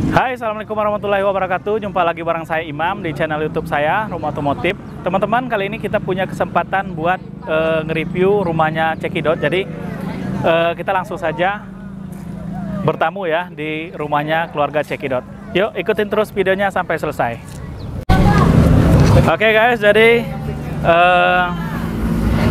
Hai, assalamualaikum warahmatullahi wabarakatuh. Jumpa lagi bareng saya Imam di channel YouTube saya Rumah Otomotif. Teman-teman, kali ini kita punya kesempatan buat nge-review rumahnya Cekidot. Jadi kita langsung saja bertamu ya di rumahnya keluarga Cekidot. Yuk ikutin terus videonya sampai selesai. Oke guys, jadi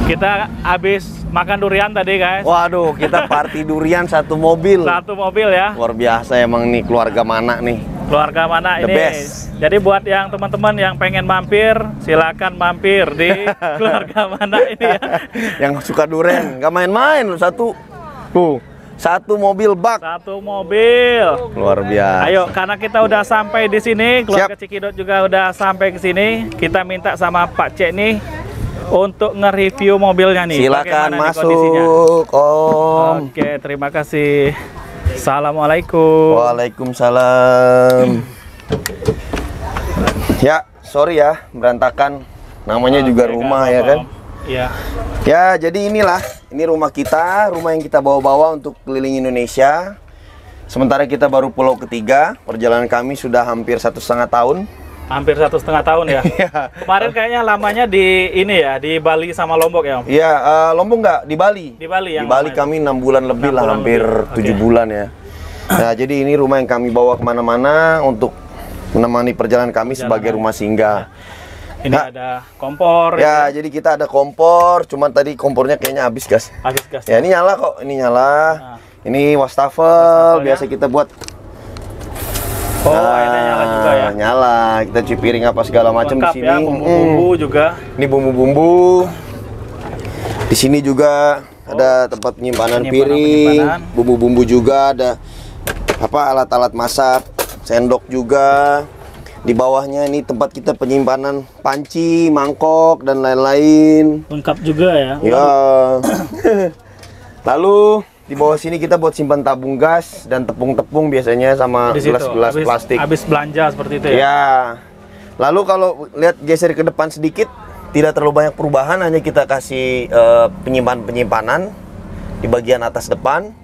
kita habis makan durian tadi guys. Waduh, kita party durian satu mobil. Satu mobil ya. Luar biasa emang nih, keluarga mana nih? Keluarga mana The ini? best. Jadi buat yang teman-teman yang pengen mampir, silakan mampir di keluarga mana ini ya. Yang suka durian, nggak main-main satu mobil bak. Satu mobil. Luar biasa. Ayo, karena kita udah sampai di sini, keluarga Siap. Cekidot juga udah sampai ke sini. Kita minta sama Pak Cek nih untuk nge-review mobilnya nih. Silakan Bagaimana nih masuk, kondisinya? Om. Oke, terima kasih. Assalamualaikum. Waalaikumsalam. Ya, sorry ya, berantakan. Namanya juga Oke, rumah nggak ya apa-apa, kan? Om. Iya. Ya, jadi inilah, ini rumah kita, rumah yang kita bawa-bawa untuk keliling Indonesia. Sementara kita baru pulau ketiga, perjalanan kami sudah hampir 1,5 tahun. Hampir 1,5 tahun ya. Kemarin kayaknya lamanya di ini ya, di Bali sama Lombok ya Om? Iya, Lombok nggak, di Bali. Di Bali yang Di Bali lama kami 6 bulan lebih 6 lah, bulan hampir lebih. 7 Oke. bulan ya. Nah, jadi ini rumah yang kami bawa kemana-mana untuk menemani perjalanan kami sebagai rumah singgah. Ini Nah, ada kompor. Ya, jadi kita ada kompor, cuman tadi kompornya kayaknya habis gas. Habis gas. Ya, ini nyala kok, ini nyala. Nah. Ini wastafel, Wastafelnya. biasa kita buat. Oh, airnya nyala juga ya. Nyala, kita cuci piring apa segala macam di Lengkap sini. ya, bumbu-bumbu juga. Ini bumbu-bumbu. Di sini juga ada tempat penyimpanan piring, penyimpanan. bumbu-bumbu juga ada apa alat-alat masak, sendok juga. Di bawahnya ini tempat kita penyimpanan panci, mangkok dan lain-lain. Lengkap juga ya. Ya. Lalu di bawah sini kita buat simpan tabung gas dan tepung-tepung biasanya sama Di situ, gelas-gelas habis- plastik. Habis belanja seperti itu ya. Ya. Lalu kalau lihat geser ke depan sedikit, tidak terlalu banyak perubahan, hanya kita kasih penyimpanan di bagian atas depan.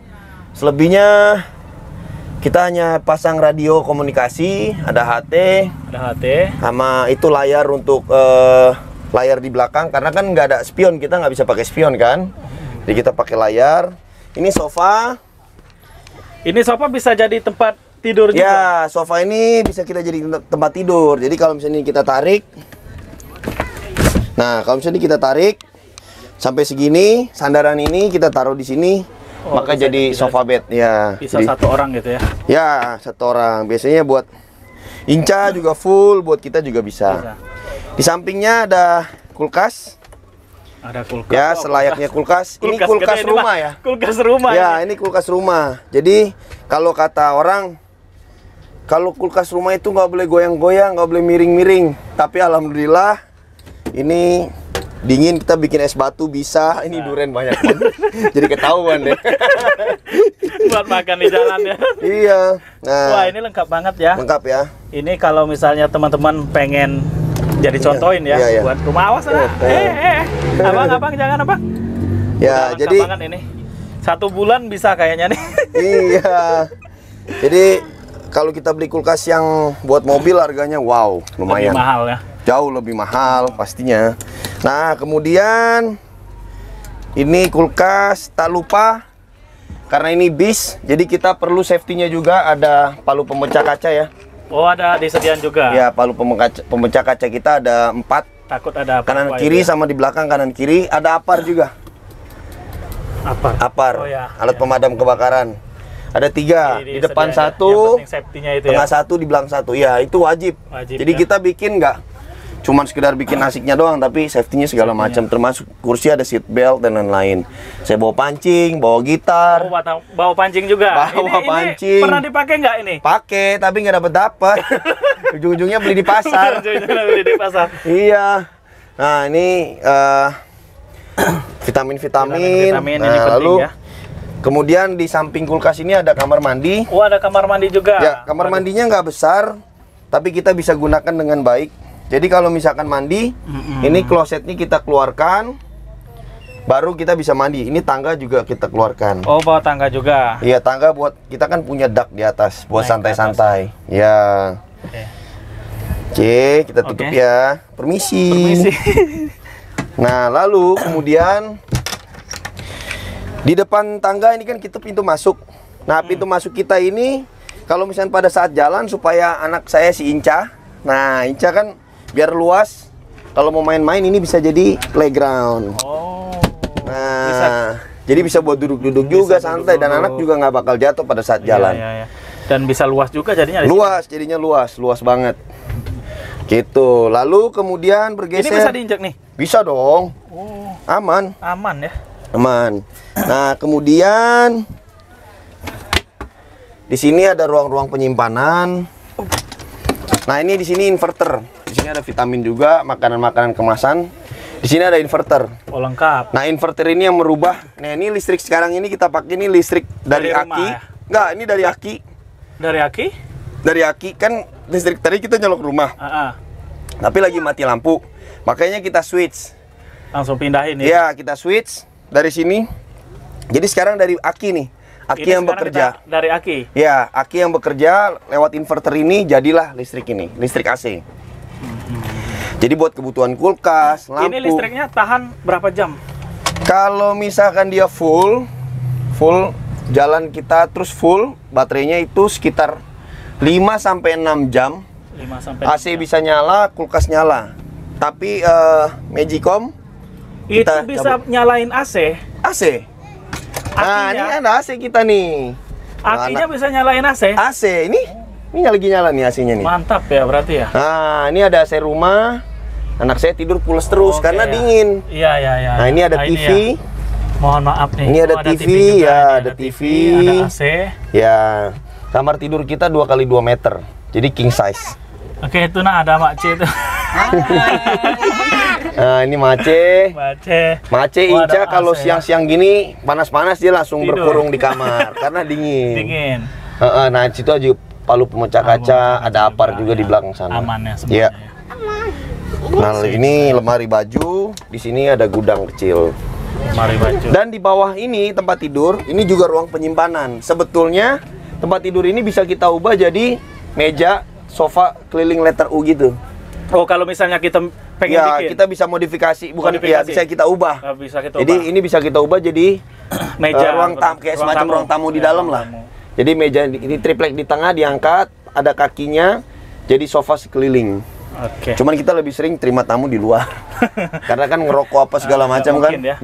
Selebihnya kita hanya pasang radio komunikasi, ada HT, Ada HT. sama itu layar untuk layar di belakang, karena kan nggak ada spion, kita nggak bisa pakai spion kan. Jadi kita pakai layar. Ini sofa. Ini sofa bisa jadi tempat tidur juga. Ya, sofa ini bisa kita jadi tempat tidur. Jadi kalau misalnya kita tarik, nah kalau misalnya kita tarik sampai segini, sandaran ini kita taruh di sini, Oh, maka bisa- jadi bisa- sofa bed. Ya, Bisa jadi- satu orang gitu ya. ya satu orang. Biasanya buat Inca juga full, buat kita juga bisa. Bisa. Di sampingnya ada kulkas. Ada kulkas. Ya, Oh, selayaknya kulkas. Ini kulkas gede rumah Pak. ya. Kulkas rumah. Ya, ini kulkas rumah. Jadi kalau kata orang, kalau kulkas rumah itu nggak boleh goyang-goyang, nggak boleh miring-miring. Tapi alhamdulillah ini dingin, kita bikin es batu bisa. Ini durian banyak banget. Jadi ketahuan deh. Buat makan di jalan ya. Iya. Nah, Wah, ini lengkap banget ya. lengkap ya. Ini kalau misalnya teman-teman pengen jadi contohin ya, iya, iya. buat rumah. Awas lah. Abang jangan abang. Ya, Udah lengkap jadi banget ini. 1 bulan bisa kayaknya nih. iya. Jadi kalau kita beli kulkas yang buat mobil harganya wow, lumayan. Lebih mahal ya. Jauh lebih mahal pastinya. Nah, kemudian ini kulkas, tak lupa karena ini bis, jadi kita perlu safety-nya juga, ada palu pemecah kaca ya. Oh, ada disediakan juga. Ya, palu pemecah kaca kita ada 4, Takut ada apa kanan kiri sama di belakang kanan kiri, ada apar juga. Apar, Oh, ya. alat pemadam kebakaran. Ada 3, di depan Disediakan. 1, Yang penting safety-nya itu tengah ya. 1, di belakang 1. Ya, itu wajib. Wajib, Jadi ya. kita bikin nggak cuman sekedar bikin asiknya doang, tapi safety-nya segala macam, termasuk kursi ada seat belt dan lain-lain. Saya bawa pancing, bawa gitar. Oh, bawa pancing juga. Bawa pancing. Ini pernah dipakai nggak ini? Pakai tapi nggak dapat. Ujung-ujungnya beli di pasar. Ujung-ujungnya beli di pasar. Iya. Nah, ini vitamin-vitamin. Vitamin ini Nah, penting lalu ya. kemudian di samping kulkas ini ada kamar mandi. Oh, ada kamar mandi juga. Ya, kamar mandinya nggak besar, tapi kita bisa gunakan dengan baik. Jadi kalau misalkan mandi, ini klosetnya kita keluarkan, baru kita bisa mandi. Ini tangga juga kita keluarkan. Oh, bawa tangga juga. Iya, tangga buat kita kan punya dak di atas buat santai-santai. Ya. Oke, kita tutup ya. Permisi. Nah, lalu kemudian di depan tangga ini kan kita pintu masuk. Nah, pintu masuk kita ini kalau misalnya pada saat jalan supaya anak saya si Inca. Nah, Inca kan biar luas. Kalau mau main-main ini bisa jadi playground. Oh. Nah, jadi bisa buat duduk-duduk juga santai dan anak juga nggak bakal jatuh pada saat jalan. Iya. Dan bisa luas juga jadinya. Luas, jadinya luas banget. Gitu. Lalu kemudian bergeser. Ini bisa diinjak nih? Bisa dong. Oh. Aman. Aman ya. Aman. Nah, kemudian di sini ada ruang-ruang penyimpanan. Nah, ini di sini inverter. Di sini ada vitamin juga, makanan-makanan kemasan. Di sini ada inverter. Oh, lengkap. Nah, inverter ini yang merubah. Nah, ini listrik sekarang ini kita pakai ini listrik dari rumah, aki. ya? Enggak, ini dari aki. Dari aki? Dari aki kan listrik tadi kita nyolok rumah. Tapi lagi mati lampu. Makanya kita switch. Langsung pindahin ya. Iya, kita switch dari sini. Jadi sekarang dari aki nih. Aki Ini yang bekerja. Dari aki. Ya, aki yang bekerja lewat inverter ini jadilah listrik ini, listrik AC. Jadi buat kebutuhan kulkas, lampu. Ini listriknya tahan berapa jam? Kalau misalkan dia full jalan kita terus full, baterainya itu sekitar 5 sampai 6 jam. 5 sampai AC bisa nyala, kulkas nyala. Tapi Magicom itu bisa nyalain AC. AC. Nah, ini ada AC kita nih. Akinya bisa nyalain AC. AC ini lagi nyala nih AC-nya nih. Mantap ya berarti ya. Nah, ini ada AC rumah. Anak saya tidur pules terus karena dingin. Iya. Nah, ini ada TV. Ya. Mohon maaf nih. Ini ada TV, ya, ada TV. Ada AC. Ya, kamar tidur kita 2 kali 2 meter. Jadi king size. Oke, itu nah ada Makce itu. Nah, ini Mace. Mace Inca kalau siang-siang gini panas-panas dia langsung tidur. berkurung di kamar karena dingin. Dingin. Nah, situ aja palu pemecah kaca, ada apar juga di belakang sana. Aman ya Iya. semuanya. Nah, ini lemari baju, di sini ada gudang kecil. Lemari baju. Dan di bawah ini tempat tidur, ini juga ruang penyimpanan. Sebetulnya tempat tidur ini bisa kita ubah jadi meja, sofa keliling letter U gitu. Oh, kalau misalnya kita pengen Ya, bikin. kita bisa modifikasi, bukan ya bisa kita ubah. Bisa kita Jadi ubah. ini bisa kita ubah jadi meja ruang tamu, kayak semacam ruang tamu di dalam lah. Jadi meja ini triplek di tengah diangkat, ada kakinya, jadi sofa sekeliling. Oke. Cuman kita lebih sering terima tamu di luar. Karena kan ngerokok apa segala macam kan. Ya.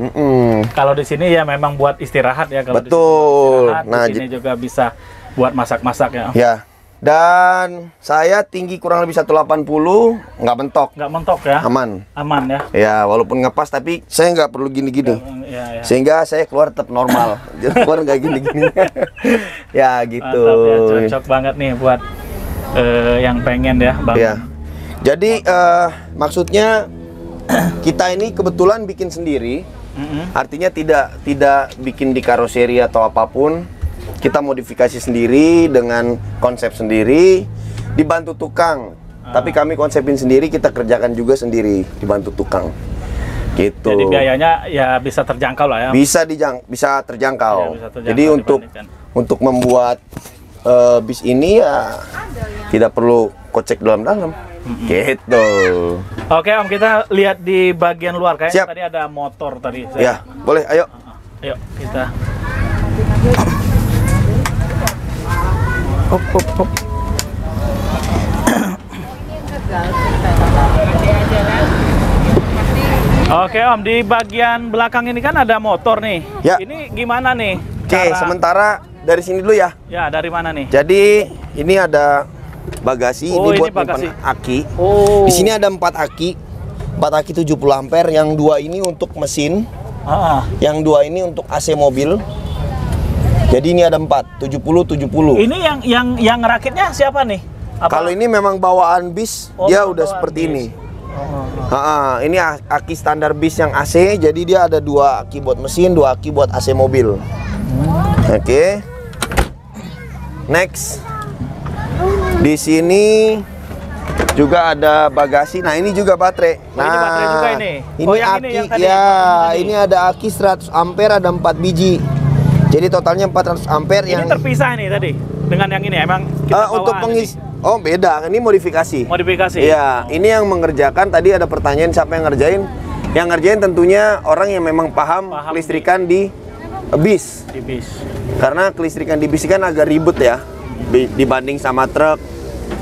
Kalau di sini ya memang buat istirahat ya. Kalau betul. Nah, di sini juga bisa buat masak-masak ya. Ya. Dan saya tinggi kurang lebih 180, nggak mentok. Nggak mentok ya? Aman. Aman ya? Ya, walaupun ngepas tapi saya nggak perlu gini-gini. Ya. Sehingga saya keluar tetap normal. Jadi keluar nggak gini-gini. Ya gitu. Mantap ya, cocok banget nih buat yang pengen ya, Bang. Ya. Jadi maksudnya kita ini kebetulan bikin sendiri. Artinya tidak bikin di karoseri atau apapun. Kita modifikasi sendiri dengan konsep sendiri, dibantu tukang. Tapi kami konsepin sendiri, kita kerjakan juga sendiri, dibantu tukang. Gitu. Jadi biayanya ya bisa terjangkau lah ya. Bisa terjangkau. Ya, bisa terjangkau. Jadi untuk membuat bis ini ya tidak perlu kocek dalam-dalam. Gitu. Oke, Om, kita lihat di bagian luar kayaknya. Siap. Tadi ada motor tadi. Ya, boleh, ayo. Ayo kita. Hop. Oke, Om, di bagian belakang ini kan ada motor nih. Ya. Ini gimana nih? Oke, sementara dari sini dulu ya. Ya, dari mana nih? Jadi ini ada bagasi, Oh, ini buat ini bagasi. menyimpan aki. Oh. Di sini ada 4 aki. 4 aki 70 ampere, yang 2 ini untuk mesin. Yang 2 ini untuk AC mobil. Jadi ini ada 4, 70. Ini yang ngerakitnya siapa nih? Kalau ini memang bawaan bis, dia udah seperti bis. ini. Ini aki standar bis yang AC, jadi dia ada 2 aki buat mesin, 2 aki buat AC mobil. Oke. Next. Di sini Juga ada bagasi. Nah, ini juga baterai. Oh, ini baterai juga ini. Ini Oh, yang aki ini yang tadi, ya, tadi. ini ada aki 100 ampere, ada 4 biji. Jadi totalnya 400 ampere Ini yang terpisah nih tadi dengan yang ini emang kita untuk bawaan pengisi. ini. Oh, beda. Ini modifikasi. Modifikasi. Iya, ini yang mengerjakan. Tadi ada pertanyaan siapa yang ngerjain? Yang ngerjain tentunya orang yang memang paham kelistrikan di bis. Di bis. Karena kelistrikan di bis kan agak ribet ya dibanding sama truk.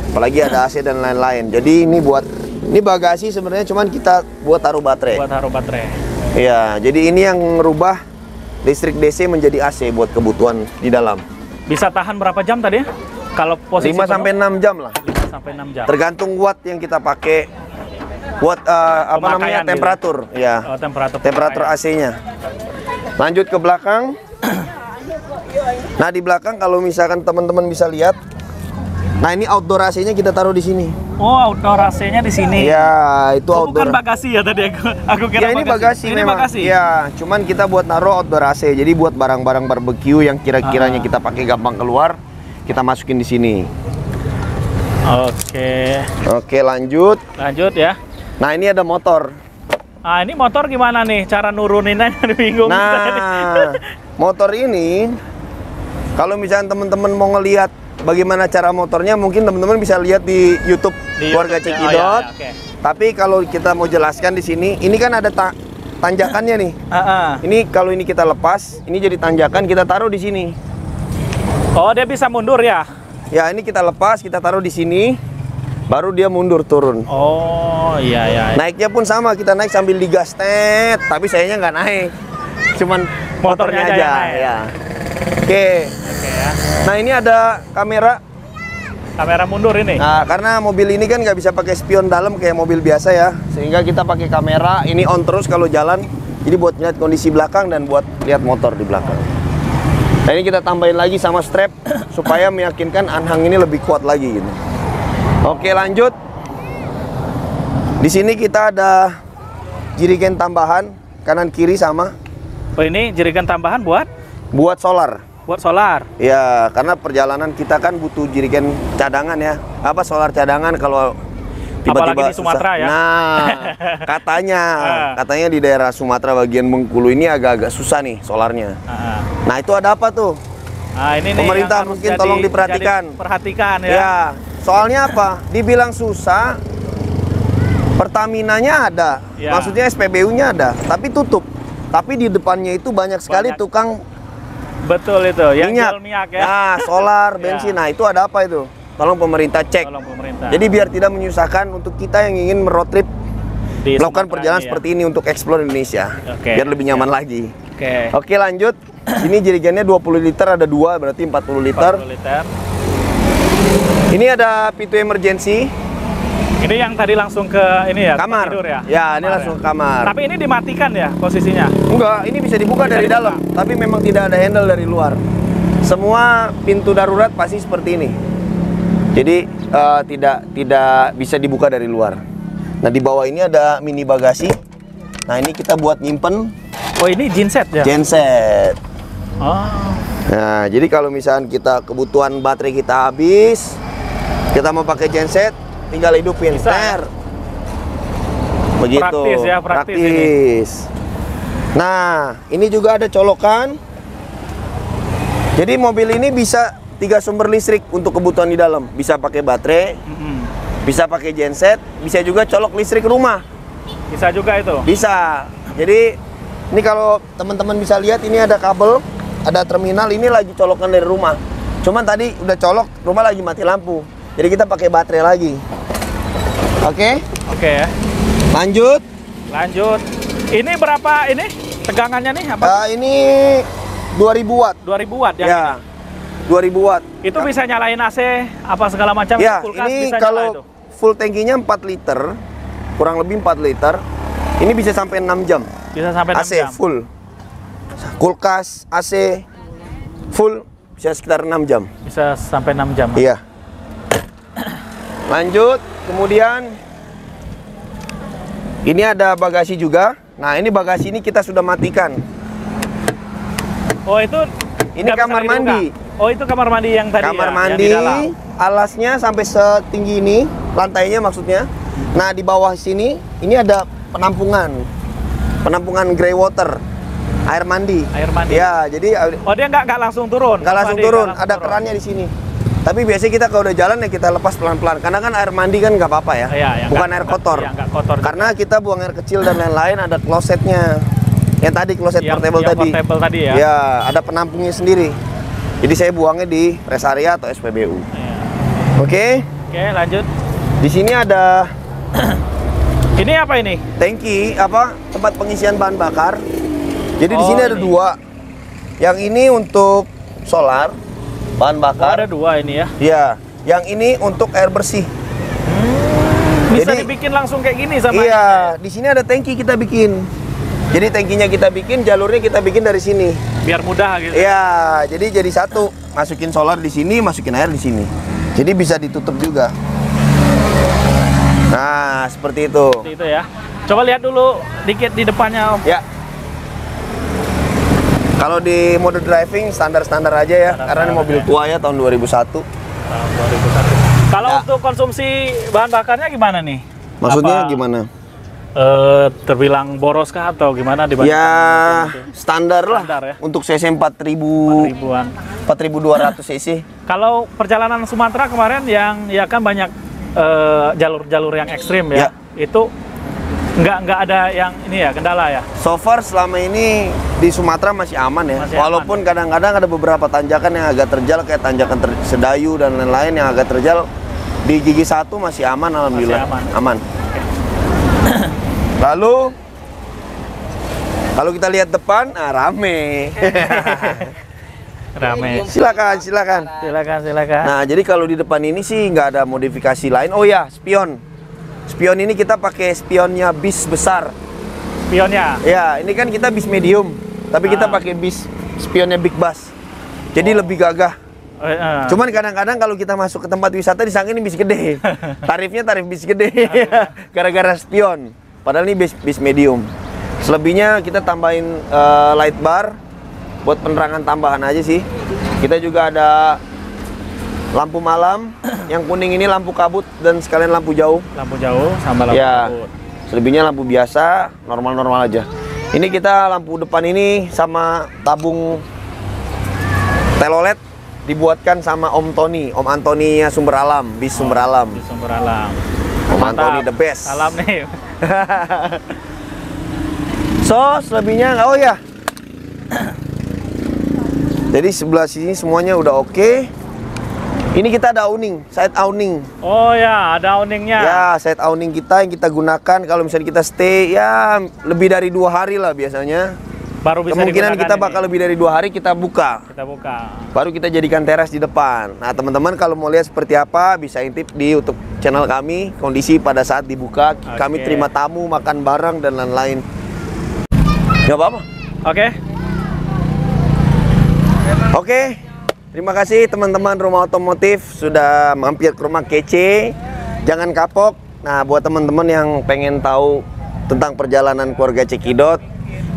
Apalagi ada AC dan lain-lain. Jadi ini bagasi sebenarnya cuman kita buat taruh baterai. Buat taruh baterai. Iya, jadi ini yang merubah listrik DC menjadi AC buat kebutuhan di dalam. Bisa tahan berapa jam tadi ya? Kalau posisi 5 sampai 6 jam lah. 5 sampai 6 jam. Tergantung watt yang kita pakai. Watt apa namanya? Pemakaian Temperatur. gitu. Ya. Oh, temperatur Temperatur AC-nya. Lanjut ke belakang. Nah, di belakang kalau misalkan teman-teman bisa lihat. Nah, ini outdoor AC-nya kita taruh di sini. Oh, outdoor AC-nya di sini. Iya, itu Oh, bukan outdoor. bagasi ya tadi aku kira Ya, ini bagasi Ini memang. bagasi. Iya, cuman kita buat naruh outdoor AC. Jadi buat barang-barang barbecue yang kira-kiranya kita pakai gampang keluar, kita masukin di sini. Oke. Oke, lanjut. Lanjut ya. Nah, ini ada motor. Ah, ini motor gimana nih? Cara nuruninnya bingung. Nah, motor ini kalau misalnya teman-teman mau ngelihat bagaimana cara motornya, mungkin teman-teman bisa lihat di YouTube Di Keluarga YouTube ya. Cekidot. Oh, ya, oke. Tapi kalau kita mau jelaskan di sini, ini kan ada tanjakannya nih. Ini kalau ini kita lepas, ini jadi tanjakan, kita taruh di sini. Oh, dia bisa mundur ya? Ya, ini kita lepas, kita taruh di sini, baru dia mundur turun. Oh, iya iya. Naiknya pun sama, kita naik sambil digas, tapi sayanya nggak naik, cuman motornya aja. yang naik. Ya. Oke. Oke ya. Nah, ini ada kamera. Kamera mundur ini. Nah, karena mobil ini kan nggak bisa pakai spion dalam kayak mobil biasa ya, sehingga kita pakai kamera. Ini on terus kalau jalan, jadi buat lihat kondisi belakang dan buat lihat motor di belakang. Nah, ini kita tambahin lagi sama strap supaya meyakinkan anhang ini lebih kuat lagi gitu. Oke, lanjut. Di sini kita ada jerigen tambahan kanan kiri sama. Oh, ini jerigen tambahan Buat solar. buat solar. Ya, karena perjalanan kita kan butuh jerigen cadangan ya. Apa solar cadangan kalau tiba-tiba Apalagi di Sumatera susah. ya. Nah, katanya di daerah Sumatera bagian Bengkulu ini agak-agak susah nih solarnya. Nah, itu ada apa tuh? Nah, ini nih Pemerintah yang harus mungkin tolong diperhatikan. Perhatikan ya. Ya, soalnya apa? Dibilang susah, Pertaminanya ada, Ya. maksudnya SPBU-nya ada, tapi tutup. Tapi di depannya itu banyak sekali Banyak. tukang Betul itu, yang jual minyak ya. Nah, solar, bensin. Ya. Nah, itu ada apa itu? Tolong pemerintah cek. Tolong pemerintah. Jadi biar tidak menyusahkan untuk kita yang ingin meroad trip Di melakukan Sumatera perjalanan ini ya. seperti ini untuk explore Indonesia. Oke. Biar lebih nyaman lagi. Oke. Oke, lanjut. Ini jerigennya 20 liter, ada 2, berarti 40 liter. 40 liter. Ini ada pintu emergency. Ini yang tadi langsung ke ini ya, tempat Kamar. tidur ya. Ya, ini Kamar langsung ke kamar. Tapi ini dimatikan ya posisinya. Enggak, ini bisa dibuka Bisa dari dibuka. dalam, tapi memang tidak ada handle dari luar. Semua pintu darurat pasti seperti ini. Jadi tidak bisa dibuka dari luar. Nah, di bawah ini ada mini bagasi. Nah, ini kita buat nyimpen Oh, ini genset ya? genset. Oh. Nah, jadi kalau misalnya kita kebutuhan baterai kita habis, kita mau pakai genset, tinggal hidupin. Bisa. Ter. Begitu. Praktis ya, praktis ini. Praktis. Nah, ini juga ada colokan. Jadi mobil ini bisa 3 sumber listrik untuk kebutuhan di dalam. Bisa pakai baterai, bisa pakai genset, bisa juga colok listrik rumah. Bisa juga itu. Bisa. Jadi ini kalau teman-teman bisa lihat, ini ada kabel, ada terminal, ini lagi colokan dari rumah. Cuman tadi udah colok, rumah lagi mati lampu. Jadi kita pakai baterai lagi. Oke? Oke ya. Lanjut. Lanjut. Ini berapa ini? Tegangannya nih apa? Ini 2000 watt. 2000 watt ya. Ya. 2000 watt. Itu bisa nyalain AC apa segala macam, Ya, kulkas ini bisa nyala kalau itu. full tankinya 4 liter, kurang lebih 4 liter. Ini bisa sampai 6 jam. Bisa sampai 6 AC jam. full. Kulkas, AC full bisa sekitar 6 jam. Bisa sampai 6 jam. Iya. Lanjut, kemudian ini ada bagasi juga. Nah, ini bagasi ini kita sudah matikan. Oh, itu Ini nggak bisa kamar dibuka? mandi. Oh, itu kamar mandi yang tadi Kamar ya, yang mandi, di dalam. alasnya sampai setinggi ini, lantainya maksudnya. Nah, di bawah sini ini ada penampungan grey water, air mandi. Air mandi. Ya, jadi Oh, dia nggak langsung turun. nggak langsung turun, ada kerannya di sini. Tapi biasanya kita kalau udah jalan ya kita lepas pelan-pelan, karena kan air mandi kan nggak apa-apa ya, Iya, bukan air kotor. Iya, nggak kotor. Karena kita buang air kecil dan lain-lain, ada klosetnya. Yang tadi kloset portable yang tadi. portable tadi ya. Ya, ada penampungnya sendiri. Jadi saya buangnya di rest area atau SPBU. Iya. Oke. Oke, lanjut. Di sini ada Ini apa ini? tangki, tempat pengisian bahan bakar. Jadi di Oh, sini ada ini. 2. Yang ini untuk solar, bahan Oh, bakar. ada 2 ini ya. Ya, yang ini untuk air bersih. Bisa Jadi- dibikin langsung kayak gini sama Iya, di sini ada tangki kita bikin. Jadi tangkinya kita bikin, jalurnya kita bikin dari sini. biar mudah gitu. Iya, jadi satu. Masukin solar di sini, masukin air di sini. Jadi bisa ditutup juga. Nah, seperti itu. Seperti itu ya. Coba lihat dulu dikit di depannya, Om. Ya. Kalau di mode driving standar-standar aja ya, karena ini mobil tua ya tahun 2001. Tahun 2001. Kalau Ya. untuk konsumsi bahan bakarnya gimana nih? Maksudnya Apa, gimana? terbilang boros kah atau gimana dibanding Ya, standar lah. Standar ya. Untuk cc 4000 ribuan? 4200 cc. Kalau perjalanan Sumatera kemarin yang ya kan banyak jalur-jalur yang ekstrim ya. Ya. Itu nggak ada yang ini ya kendala ya. So far selama ini di Sumatera masih aman ya. Masih Walaupun kadang-kadang ada beberapa tanjakan yang agak terjal kayak tanjakan Sedayu dan lain-lain yang agak terjal. Di Gigi 1 masih aman alhamdulillah. Masih Aman. Lalu kalau kita lihat depan, rame. Rame. Silakan. Silakan. Nah, jadi kalau di depan ini sih nggak ada modifikasi lain. Oh ya, spion. Spion ini kita pakai spionnya bis besar. Spionnya. Ya, ini kan kita bis medium, tapi kita pakai bis spionnya big bus. Jadi lebih gagah. Cuman kadang-kadang kalau kita masuk ke tempat wisata disangka ini bis gede. Tarifnya tarif bis gede. Gara-gara spion. Padahal ini bis medium. Selebihnya kita tambahin light bar buat penerangan tambahan aja sih. Kita juga ada lampu malam. Yang kuning ini lampu kabut dan sekalian lampu jauh. Lampu jauh sama lampu Ya, kabut. selebihnya lampu biasa, normal-normal aja. Ini kita lampu depan ini sama tabung telolet dibuatkan sama Om Tony, Om Antoninya Sumber Alam, bis Sumber Alam. Di Sumber Alam. Om Mantap. Antoni the best. Salam nih. So, selebihnya, oh ya. Jadi sebelah sini semuanya udah oke. Ini kita ada awning, side awning. Oh ya, ada awningnya. Ya, side awning kita yang kita gunakan kalau misalnya kita stay ya lebih dari 2 hari lah biasanya. Baru bisa Kemungkinan digunakan kita bakal ini. lebih dari 2 hari kita buka. Kita buka. Baru kita jadikan teras di depan. Nah, teman-teman kalau mau lihat seperti apa bisa intip di YouTube channel kami. Kondisi pada saat dibuka, kami terima tamu, makan bareng dan lain-lain. Gak apa-apa. Oke. Oke. Terima kasih teman-teman Rumah Otomotif sudah mampir ke rumah kece. Jangan kapok. Nah, buat teman-teman yang pengen tahu tentang perjalanan keluarga Cekidot,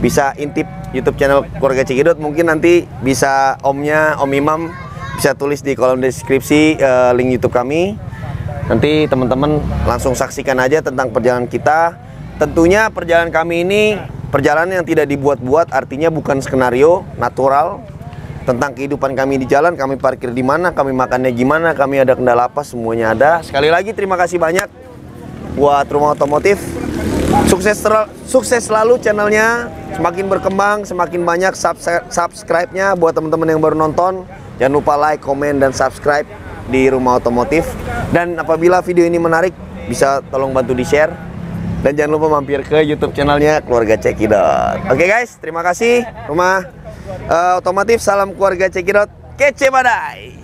bisa intip YouTube channel keluarga Cekidot. Mungkin nanti bisa omnya, Om Imam bisa tulis di kolom deskripsi link YouTube kami. Nanti teman-teman langsung saksikan aja tentang perjalanan kita. Tentunya perjalanan kami ini perjalanan yang tidak dibuat-buat, artinya bukan skenario, natural. Tentang kehidupan kami di jalan, kami parkir di mana, kami makannya gimana, kami ada kendala apa, semuanya ada. Sekali lagi terima kasih banyak buat Rumah Otomotif. Sukses selalu channelnya, semakin berkembang, semakin banyak subscribe-nya buat teman-teman yang baru nonton. Jangan lupa like, komen, dan subscribe di Rumah Otomotif. Dan apabila video ini menarik, bisa tolong bantu di-share. Dan jangan lupa mampir ke YouTube channelnya Keluarga Cekidot. Oke guys, terima kasih Rumah Otomotif. Salam Keluarga Cekidot, kece badai.